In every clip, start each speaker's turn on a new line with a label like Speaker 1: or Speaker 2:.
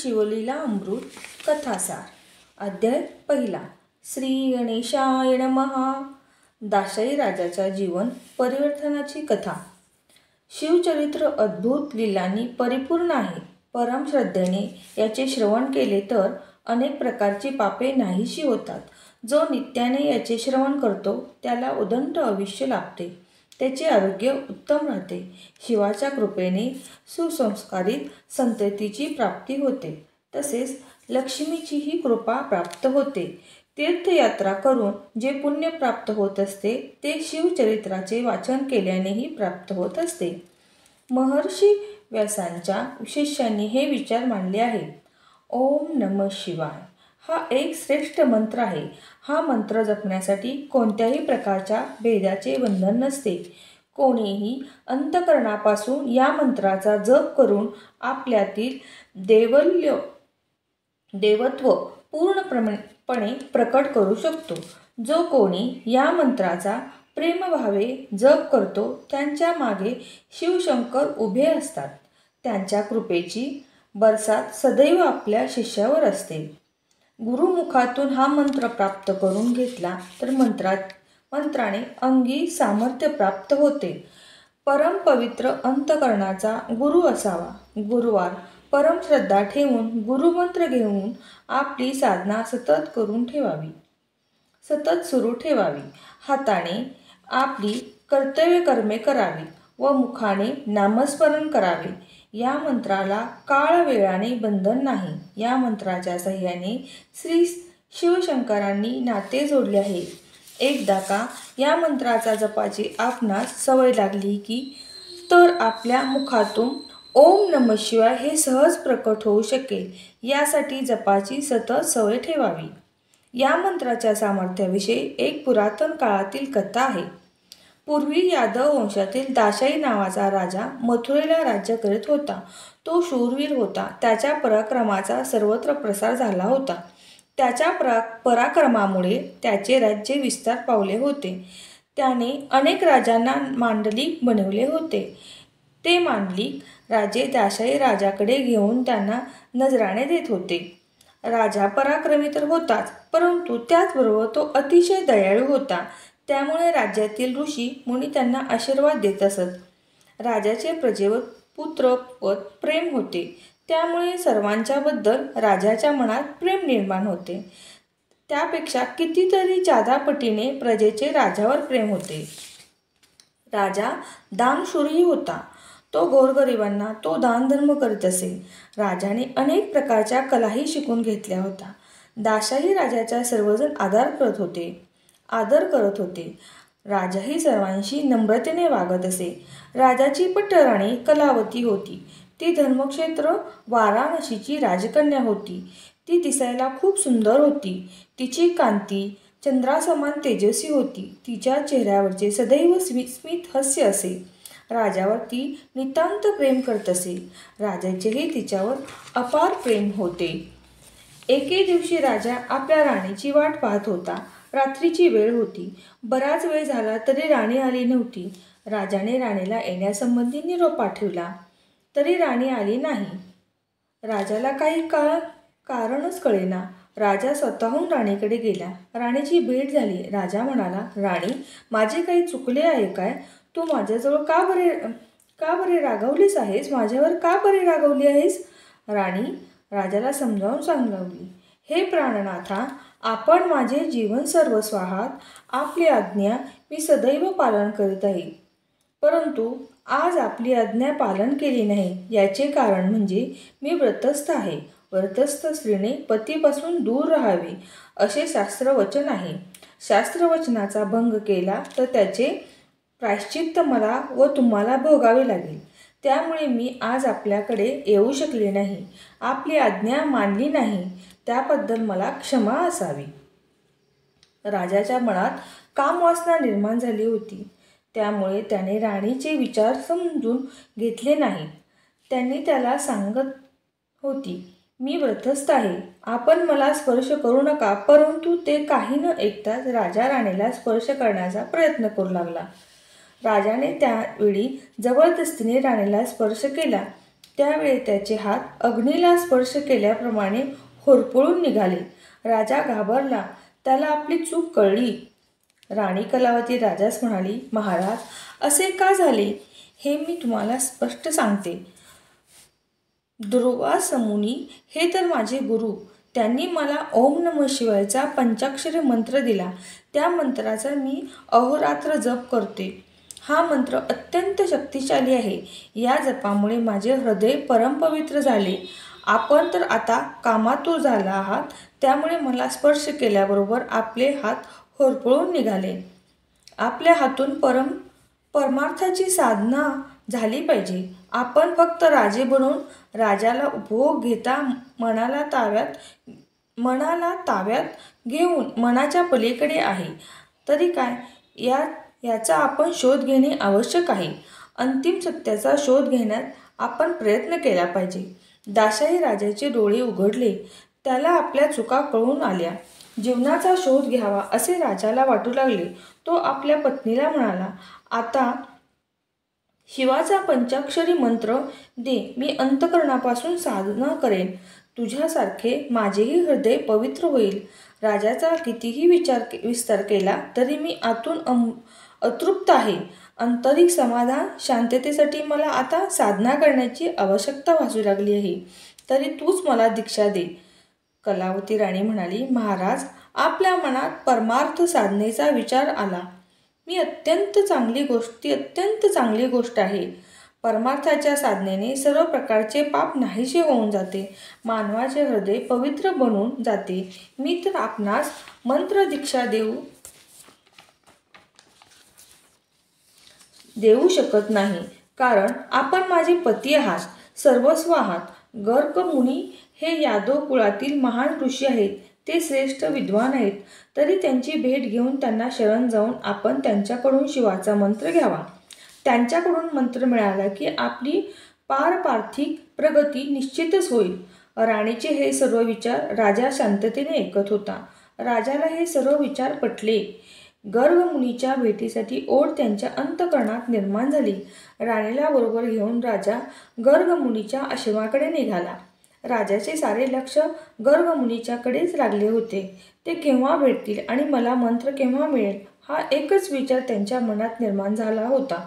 Speaker 1: शिवलीला अमृत कथासार अध्याय पहिला. श्री गणेशाय नमः. दाशाई राजाच्या जीवन परिवर्तनाची कथा. शिवचरित्र अद्भुत लीलांनी परिपूर्ण आहे. परम श्रद्धेने याचे श्रवण केले तर अनेक प्रकारची पापे नाहीशी होतात. जो नित्याने याचे श्रवण करतो त्याला उदंड आयुष्य लाभते. त्याचे आरोग्य उत्तम राहते. शिवाच्या कृपेने सुसंस्कारित संततीची प्राप्ती होते. तसेच लक्ष्मीचीही कृपा प्राप्त होते. तीर्थयात्रा करून जे पुण्य प्राप्त होत असते ते शिवचरित्राचे वाचन केल्यानेही प्राप्त होत असते. महर्षी व्यासांच्या शिष्यांनी हे विचार मांडले आहेत. ओम नमः शिवाय हा एक श्रेष्ठ मंत्र आहे. हा मंत्र जपण्यासाठी कोणत्याही प्रकारच्या भेदाचे बंधन नसते. कोणीही अंतःकरणापासून या मंत्राचा जप करून आपल्यातील देवत्व पूर्णपणे प्रकट करू शकतो. जो कोणी या मंत्राचा प्रेमभावे जप करतो त्यांच्या मागे शिवशंकर उभे असतात. त्यांच्या कृपेची बरसात सदैव आपल्या शिष्यावर असते. गुरुमुखातून हा मंत्र प्राप्त करून घेतला तर मंत्राने अंगी सामर्थ्य प्राप्त होते. परम पवित्र अंतःकरणाचा गुरु असावा. गुरुवार परम श्रद्धा ठेवून गुरुमंत्र घेऊन आपली साधना सतत सुरू ठेवावी. हाताने आपली कर्तव्यकर्मे करावी व मुखाने नामस्मरण करावे. या मंत्राला काळ वेळाने बंधन नाही. या मंत्राच्या सहाय्याने श्री शिवशंकरांनी नाते जोडले आहे. एकदा का या मंत्राचा जपाची आपणास सवय लागली की तर आपल्या मुखातून ओम नमः शिवाय हे सहज प्रकट होऊ शकेल. यासाठी जपाची सतत सवय ठेवावी. या मंत्राच्या सामर्थ्याविषयी एक पुरातन काळातील कथा आहे. पूर्वी यादव वंशातील दाशाई नावाचा राजा मथुरेला राज्य करीत होता. तो शूरवीर होता. त्याच्या पराक्रमाचा सर्वत्र प्रसार झाला होता. त्याच्या पराक्रमामुळे त्याचे राज्य विस्तार पावले होते. त्याने अनेक राजांना मांडलिक बनवले होते. ते मांडलिक राजे दाशाई राजाकडे घेऊन त्यांना नजराणे देत होते. राजा पराक्रमी तर होताच, परंतु त्याचबरोबर तो अतिशय दयाळू होता. त्यामुळे राज्यातील ऋषी मुनी त्यांना आशीर्वाद देत असत. राजाचे प्रजेवर पुत्रपद प्रेम होते. त्यामुळे सर्वांच्याबद्दल राजाच्या मनात प्रेम निर्माण होते. त्यापेक्षा कितीतरी जादा पटीने प्रजेचे राजावर प्रेम होते. राजा दानशूरही होता. तो गोरगरिबांना तो दानधर्म करीत असे. राजाने अनेक प्रकारच्या कलाही शिकून घेतल्या होत्या. दाशाही राजाचा सर्वजण आदर करत होते. राजाही सर्वांशी नम्रतेने वागत असे. राजाची पटराणी कलावती होती. ती धर्मक्षेत्र वाराणसीची राजकन्या होती. ती दिसायला खूप सुंदर होती. तिची कांती चंद्रासमान तेजस्वी होती. तिच्या चेहऱ्यावरचे सदैव स्मित हास्य असे. राजावर ती नितांत प्रेम करत असे. राजाचेही तिच्यावर अपार प्रेम होते. एके दिवशी राजा आपल्या राणीची वाट पाहत होता. रात्रीची वेळ होती. बराच वेळ झाला तरी राणी आली नव्हती. राजाने राणीला येण्यासंबंधी निरोप पाठविला तरी राणी आली नाही. राजाला काही कारणच कळेना. राजा स्वतःहून राणीकडे गेला. राणीची भेट झाली. राजा म्हणाला, राणी, माझे काही चुकले आहे काय? तू माझ्याजवळ का बरे रागावलीस आहेस? माझ्यावर का बरे रागावली आहेस? राणी राजाला समजावून सांगली, हे प्राणनाथा, आपण माझे जीवन सर्वस्व आहात. आपली आज्ञा मी सदैव पालन करीत आहे. परंतु आज आपली आज्ञा पालन केली नाही. याचे कारण म्हणजे मी व्रतस्थ आहे. व्रतस्थ स्त्रीने पतीपासून दूर राहावे असे शास्त्रवचन आहे. शास्त्रवचनाचा भंग केला तर त्याचे प्रायश्चित्त मला व तुम्हाला भोगावे लागेल. त्यामुळे मी आज आपल्याकडे येऊ शकले नाही. आपली आज्ञा मानली नाही त्याबद्दल मला क्षमा असावी. राजाच्या मनात कामवासना निर्माण झाली होती. त्यामुळे त्याने राणीचे विचार समजून घेतले नाहीत. त्यांनी त्याला सांगत होती, मी व्रतस्थ आहे. आपण मला स्पर्श करू नका. परंतु ते काही न ऐकताच राजा राणीला स्पर्श करण्याचा प्रयत्न करू लागला. राजाने त्यावेळी जबरदस्तीने राणीला स्पर्श केला. त्यावेळी त्याचे हात अग्नीला स्पर्श केल्याप्रमाणे होरपळून निघाले. राजा घाबरला. त्याला आपली चूक कळली. राणी कलावती राजास म्हणाली, महाराज, असे का झाले हे मी तुम्हाला स्पष्ट सांगते. दुर्वास मुनी हे तर माझे गुरु. त्यांनी मला ओम नमः शिवायचा पंचाक्षरी मंत्र दिला. त्या मंत्राचा मी अहोरात्र जप करते. हा मंत्र अत्यंत शक्तिशाली आहे. या जपामुळे माझे हृदय परमपवित्र झाले. आपण तर आता कामातूर झाला आहात, त्यामुळे मला स्पर्श केल्याबरोबर आपले हात होरपळून निघाले. आपल्या हातून परमार्थाची साधना झाली पाहिजे. आपण फक्त राजे बनून राजाला उपभोग घेता मनाला ताब्यात घेऊन मनाच्या पलीकडे आहे. तरी काय, याचा आपण शोध घेणे आवश्यक आहे. अंतिम सत्याचा शोध घेण्यात आपण प्रयत्न केला पाहिजे. दाशाही राजाचे डोळे उघडले. त्याला आपल्या चुका कळून आल्या. जीवनाचा शोध घ्यावा असे राजाला वाटू लागले. तो आपल्या पत्नीला म्हणाला, आता शिवाचा पंचाक्षरी मंत्र दे. मी अंतःकरणापासून साधना करेन. तुझ्यासारखे माझेही हृदय पवित्र होईल. राजाचा कितीही विस्तार केला तरी मी आतून अतृप्त आहे. आंतरिक समाधान शांततेसाठी मला आता साधना करण्याची आवश्यकता भासू लागली आहे. तरी तूच मला दीक्षा दे. कलावती राणी म्हणाली, महाराज, आपल्या मनात परमार्थ साधनेचा विचार आला. अत्यंत चांगली गोष्ट आहे. परमार्थाच्या साधनेने सर्व प्रकारचे पाप नाहीसे होऊन जाते. मानवाचे हृदय पवित्र बनून जाते. मी तर आपणास मंत्र दीक्षा देऊ शकत नाही, कारण आपण माझे पती आहात, सर्वस्व आहात. गर्ग मुनी हे यादव कुळातील महान ऋषी आहेत. ते श्रेष्ठ विद्वान आहेत. तरी त्यांची भेट घेऊन त्यांना शरण जाऊन आपण त्यांच्याकडून शिवाचा मंत्र घ्यावा. त्यांच्याकडून मंत्र मिळाला की आपली पारपार्थिक प्रगती निश्चितच होईल. राणीचे हे सर्व विचार राजा शांततेने ऐकत होता. राजाला हे सर्व विचार पटले. गर्ग मुनीच्या भेटीसाठी ओढ त्यांच्या अंतःकरणात निर्माण झाली. राणीला बरोबर घेऊन राजा गर्ग मुनीच्या आश्रमाकडे निघाला. राजाचे सारे लक्ष गर्ग मुनीच्याकडेच लागले होते. ते केव्हा भेटतील आणि मला मंत्र केव्हा मिळेल हा एकच विचार त्यांच्या मनात निर्माण झाला होता.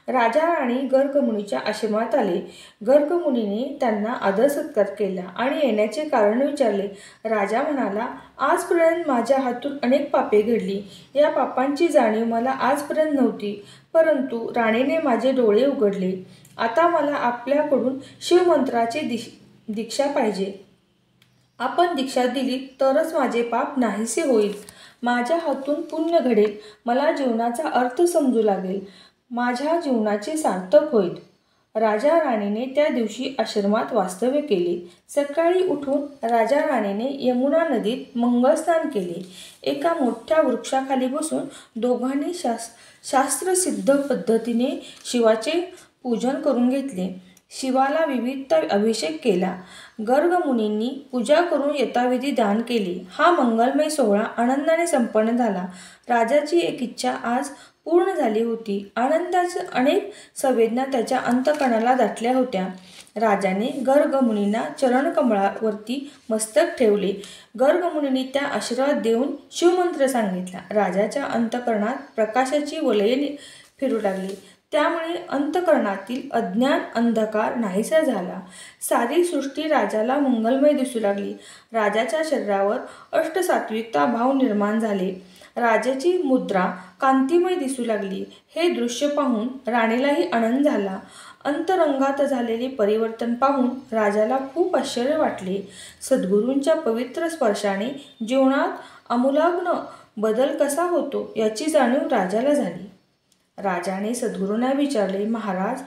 Speaker 1: राजा राणी गर्ग मुनीच्या आश्रमात आले. गर्ग मुनीने त्यांना आदर सत्कार केला आणि येण्याचे कारण विचारले. राजा म्हणाला, आजपर्यंत माझ्या हातून अनेक पापे घडली. या पापांची जाणीव मला आजपर्यंत नव्हती, परंतु राणीने माझे डोळे उघडले. आता मला आपल्याकडून शिवमंत्राची दीक्षा पाहिजे. आपण दीक्षा दिली तरच माझे पाप नाहीसे होईल. माझ्या हातून पुण्य घडेल. मला जीवनाचा अर्थ समजू लागेल. माझ्या जीवनाचे सार्थक होईल. राजा राणीने त्या दिवशी आश्रमात वास्तव्य केले. सकाळी उठून राजा राणीने यमुना नदीत मंगळस्नान केले. एका मोठ्या वृक्षाखाली बसून दोघांनी शास्त्रसिद्ध पद्धतीने शिवाचे पूजन करून घेतले. शिवाला विविध अभिषेक केला. गर्ग मुनींनी पूजा करून यथाविधी दान केले. हा मंगलमय सोहळा आनंदाने संपन्न झाला. राजाची एक इच्छा आज पूर्ण झाली होती. आनंदाच्या अनेक संवेदना त्याच्या अंतःकरणाला दाटल्या होत्या. राजाने गर्ग मुनींना चरणकमळावरती मस्तक ठेवले. गर्ग मुनींनी त्या आशीर्वाद देऊन शिवमंत्र सांगितला. राजाच्या अंतःकरणात प्रकाशाची वलये फिरू लागली. त्यामुळे अंतःकरणातील अज्ञान अंधकार नाहीसा झाला. सारी सृष्टी राजाला मंगलमय दिसू लागली. राजाच्या शरीरावर अष्टसात्विकता भाव निर्माण झाले. राजाची मुद्रा कांतिमय दिसू लागली. हे दृश्य पाहून राणीलाही आनंद झाला. अंतरंगात झालेले परिवर्तन पाहून राजाला खूप आश्चर्य वाटले. सद्गुरूंच्या पवित्र स्पर्शाने जीवनात आमूलाग्न बदल कसा होतो याची जाणीव राजाला झाली. राजाने सद्गुरूंना विचारले, महाराज,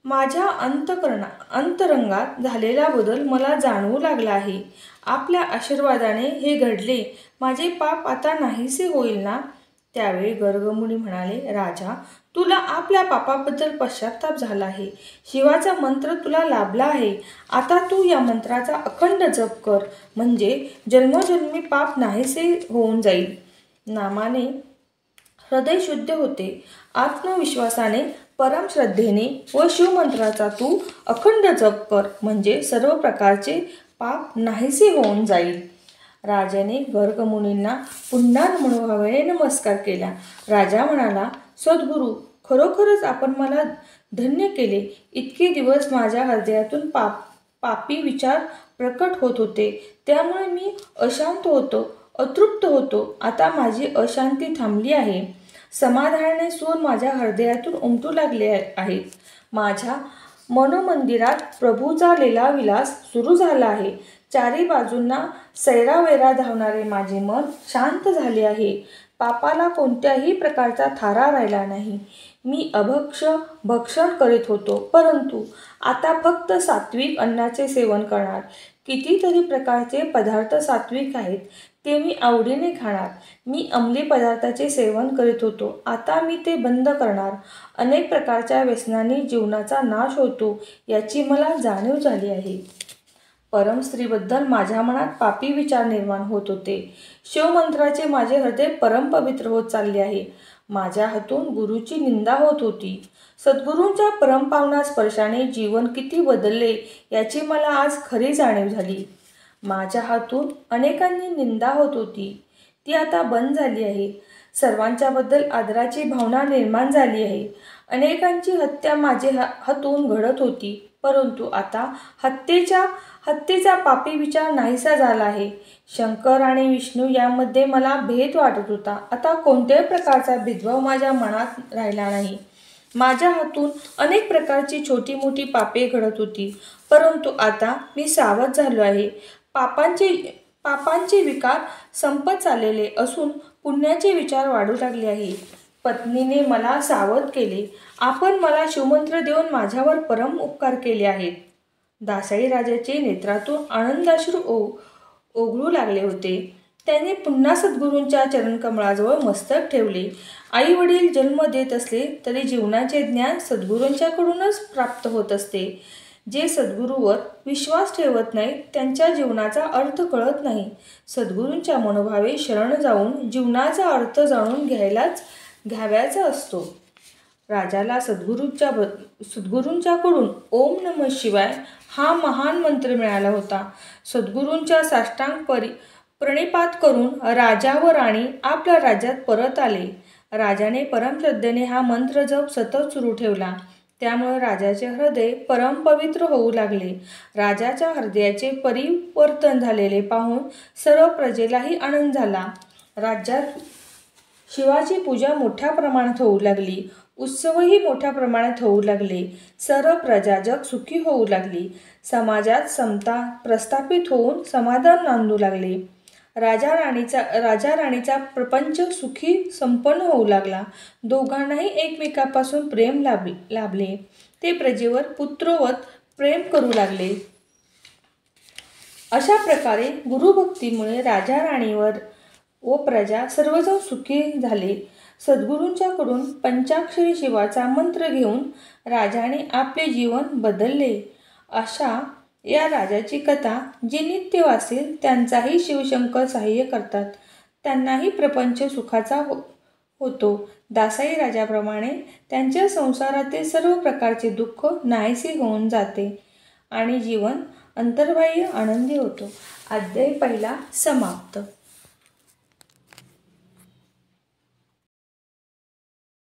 Speaker 1: माझ्या अंतरंगात झालेला बदल मला जाणवू लागला आहे. आपल्या आशीर्वादाने हे घडले. माझे पाप आता नाहीसे होईल ना? त्यावेळी गर्गमुनी म्हणाले, राजा, तुला आपल्या पापाबद्दल पश्चाताप झाला आहे. शिवाचा मंत्र तुला लाभला आहे. आता तू या मंत्राचा अखंड जप कर, म्हणजे जन्मोजन्मी पाप नाहीसे होऊन जाईल. नामाने हृदय शुद्ध होते. आत्मविश्वासाने परम श्रद्धेने व शिवमंत्राचा तू अखंड जप कर, म्हणजे सर्व प्रकारचे पाप नाहीसे होऊन जाईल. राजाने गर्गमुनींना पुन्हा मनोभावेने नमस्कार केला. राजा म्हणाला, सद्गुरू, खरोखरच आपण मला धन्य केले. इतके दिवस माझ्या हृदयातून पापी विचार प्रकट होत होते, त्यामुळे मी अशांत होतो, अतृप्त होतो. आता माझी अशांती थांबली आहे. समाधानाने सूर माझ्या हृदयातून उमटू लागले आहेत. माझ्या मनोमंदिरात प्रभूचा लीलाविलास सुरू झाला आहे. चारी बाजूंना सैरावैरा धावणारे माझे मन शांत झाले आहे. पापाला कोणत्याही प्रकारचा थारा राहिला नाही. मी भक्षण करीत होतो, परंतु आता फक्त सात्विक अन्नाचे सेवन करणार. कितीतरी प्रकारचे पदार्थ सात्विक आहेत, ते मी आवडीने खाणार. मी अंमली पदार्थाचे सेवन करीत होतो, आता मी ते बंद करणार. अनेक प्रकारच्या व्यसनांनी जीवनाचा नाश होतो, याची मला जाणीव झाली आहे. परमस्त्रीबद्दल माझ्या मनात पापी विचार निर्माण होत होते. शिवमंत्राचे माझे हृदय परमपवित्र होत चालले आहे. माझ्या हातून गुरुची निंदा होत होती. सद्गुरूंच्या परमपावना स्पर्शाने जीवन किती बदलले, याची मला आज खरी जाणीव झाली. माझ्या हातून अनेकांनी निंदा होत होती, ती आता बंद झाली आहे. सर्वांच्याबद्दल आदराची भावना निर्माण झाली आहे. अनेकांची हत्या माझ्या हातून घडत होती, परंतु आता हत्येचा पापी विचार नाहीसा झाला आहे. शंकर आणि विष्णू यामध्ये मला भेद वाटत होता. आता कोणत्याही प्रकारचा भेदभाव माझ्या मनात राहिला नाही. माझ्या हातून अनेक प्रकारची छोटी मोठी पापे घडत होती, परंतु आता मी सावध झालो आहे. पापांचे विकार संपत चाललेले असून पुण्याचे विचार वाढू लागले आहे. पत्नीने मला सावध केले. आपण मला शिवमंत्र देऊन माझ्यावर परम उपकार केले आहेत. दासाई राजाचे नेत्रातून आनंदाश्रू ओघळू लागले होते. त्याने पुन्हा सद्गुरूंच्या चरणकमळाजवळ मस्तक ठेवले. आई वडील जन्म देत असले तरी जीवनाचे ज्ञान सद्गुरूंच्याकडूनच प्राप्त होत असते. जे सद्गुरूवर विश्वास ठेवत नाहीत, त्यांच्या जीवनाचा अर्थ कळत नाही. सद्गुरूंच्या मनोभावे शरण जाऊन जीवनाचा अर्थ जाणून घ्यावयाचा असतो. राजाला सद्गुरूंच्याकडून ओम नमः शिवाय हा महान मंत्र मिळाला होता. सद्गुरूंच्या साष्टांग प्रणिपात करून राजा व राणी आपल्या राज्यात परत आले. राजाने परमश्रद्धेने हा मंत्र जप सतत सुरू ठेवला. त्यामुळे राजाचे हृदय परमपवित्र होऊ लागले. राजाच्या हृदयाचे परिवर्तन झालेले पाहून सर्व प्रजेलाही आनंद झाला. राज्यात शिवाची पूजा मोठ्या प्रमाणात होऊ लागली. उत्सवही मोठ्या प्रमाणात होऊ लागले. सर्व प्रजाजग सुखी होऊ लागली. समाजात समता प्रस्थापित होऊन समाधान नांदू लागले. राजा राणीचा प्रपंच सुखी संपन्न होऊ लागला. दोघांनाही एकमेकापासून प्रेम लाभले. ते प्रजेवर पुत्रवत प्रेम करू लागले. अशा प्रकारे गुरुभक्तीमुळे राजा राणीवर व प्रजा सर्वजण सुखी झाले. सद्गुरूंच्याकडून पंचाक्षरी शिवाचा मंत्र घेऊन राजाने आपले जीवन बदलले. अशा या राजाची कथा जे नित्य वाचेल त्यांचाही शिवशंकर सहाय्य करतात. त्यांनाही प्रपंच सुखाचा होतो. दासाई राजाप्रमाणे त्यांच्या संसारातील सर्व प्रकारचे दुःख नाहीसे होऊन जाते आणि जीवन अंतर्बाह्य आनंदी होतो. अध्याय 1 समाप्त.